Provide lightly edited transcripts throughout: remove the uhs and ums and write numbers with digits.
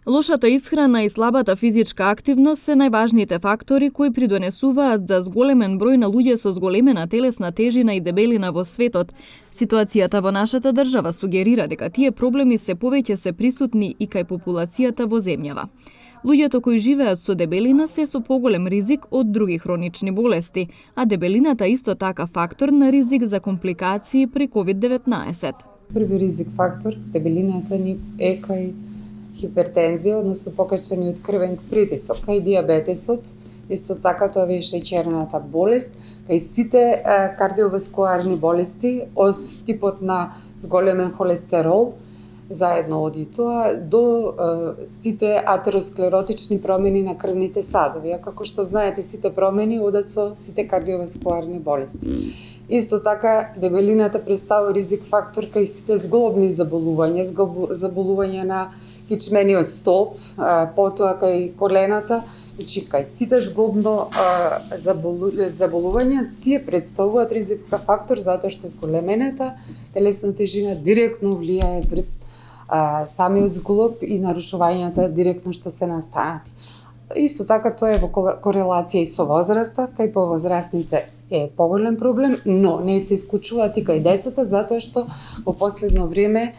Лошата исхрана и слабата физичка активност се најважните фактори кои придонесуваат за зголемен број на луѓе со зголемена телесна тежина и дебелина во светот. Ситуацијата во нашата држава сугерира дека тие проблеми се повеќе се присутни и кај популацијата во земјава. Луѓето кои живеат со дебелина се со поголем ризик од други хронични болести, а дебелината исто така фактор на ризик за компликации при COVID-19. Први ризик фактор дебелината ни е кај хипертензија, односно покачениот крвен притисок, кај диабетесот, исто така тоа е шеќерната болест, кај сите кардиоваскуларни болести од типот на зголемен холестерол, заедно оди тоа, до сите атеросклеротични промени на крвните садови. А како што знаете, сите промени одат со сите кардиоваскуларни болести. Исто така, дебелината представува ризик фактор кај сите зглобни заболувања, заболување на кичмениот столб, потоа кај колената, значи кај сите зглобно заболувања, тие представуваат ризик фактор затоа што зголемената телесна тежина директно влијае врз самиот зглоб и нарушувањата директно што се настанати. Исто така тоа е во корелација и со возраста, кај повозрастните е поголем проблем, но не се исклучуваат и кај децата, затоа што во последно време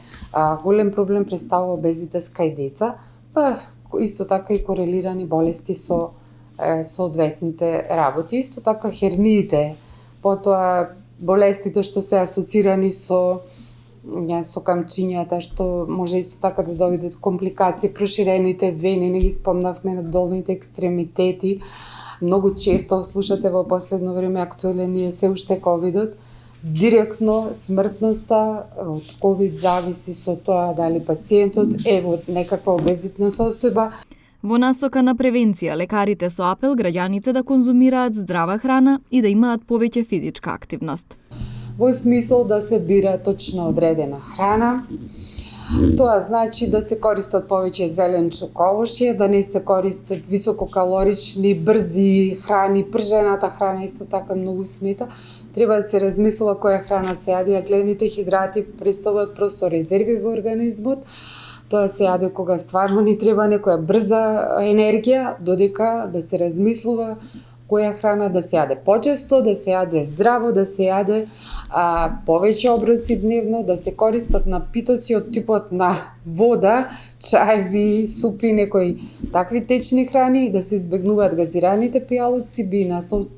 голем проблем представува обезитет кај деца, па исто така и корелирани болести со соодветните работи. Исто така херниите, потоа болестите што се асоцирани со камчињата, што може исто така да доведат компликации, проширените вени, не ги спомнавме на долните екстремитети. Многу често слушате во последно време актуелен е се уште ковидот. Директно смртноста од ковид зависи со тоа дали пациентот е во некаква обезитна состојба. Во насока на превенција, лекарите со апел граѓаните да конзумираат здрава храна и да имаат повеќе физичка активност. Во смисол да се бира точно одредена храна. Тоа значи да се користат повеќе зеленчук, овошје, да не се користат висококалорични, брзи храни, пржената храна исто така многу смета. Треба да се размислува која храна се јаде, а гледните хидрати представуваат просто резерви во организмот. Тоа се јаде кога стварно ни треба некоја брза енергија, додека да се размислува која храна да се јаде почесто, да се јаде здраво, да се јаде повеќе оброци дневно, да се користат напитоци од типот на вода, чајви, супи, некои такви течни храни, да се избегнуваат газираните пијалоци. Би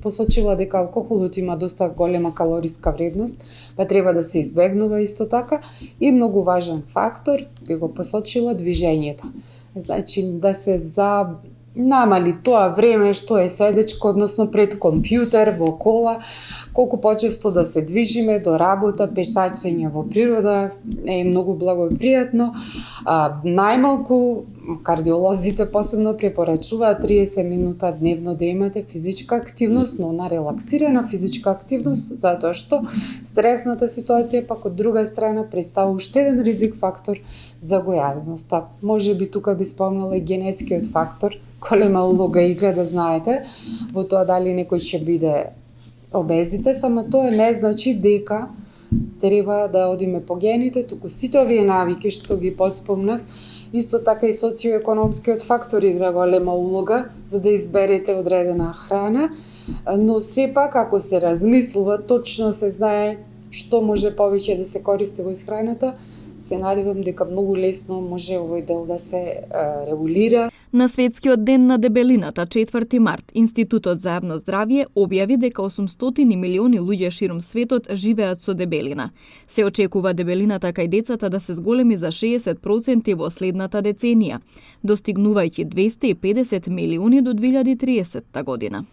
посочила дека алкохолот има доста голема калориска вредност, па треба да се избегнува исто така. И многу важен фактор, би го посочила, движењето. Значи да се намали тоа време што е седечко, односно пред компјутер, во кола, колку почесто да се движиме до работа, пешачење во природа е многу благопријатно. Најмалку кардиолозите посебно препорачуваат 30 минута дневно да имате физичка активност, но на релаксирана физичка активност, затоа што стресната ситуација пак од друга страна представува уште еден ризик фактор за гојазноста. Може би тука би спомнала и генетскиот фактор, голема улога игра, да знаете, во тоа дали некој ќе биде обезитет, ама тоа не значи дека треба да одиме по гените, туку сите овие навики што ги подспомнав, исто така и социоекономскиот фактор игра голема улога за да изберете одредена храна, но сепак ако се размислува, точно се знае што може повеќе да се користи во храната, се надевам дека многу лесно може овој дел да се регулира. На Светскиот ден на дебелината, 4 март, Институтот за јавно здравје објави дека 800 милиони луѓе ширум светот живеат со дебелина. Се очекува дебелината кај децата да се зголеми за 60% во следната деценија, достигнувајќи 250 милиони до 2030 година.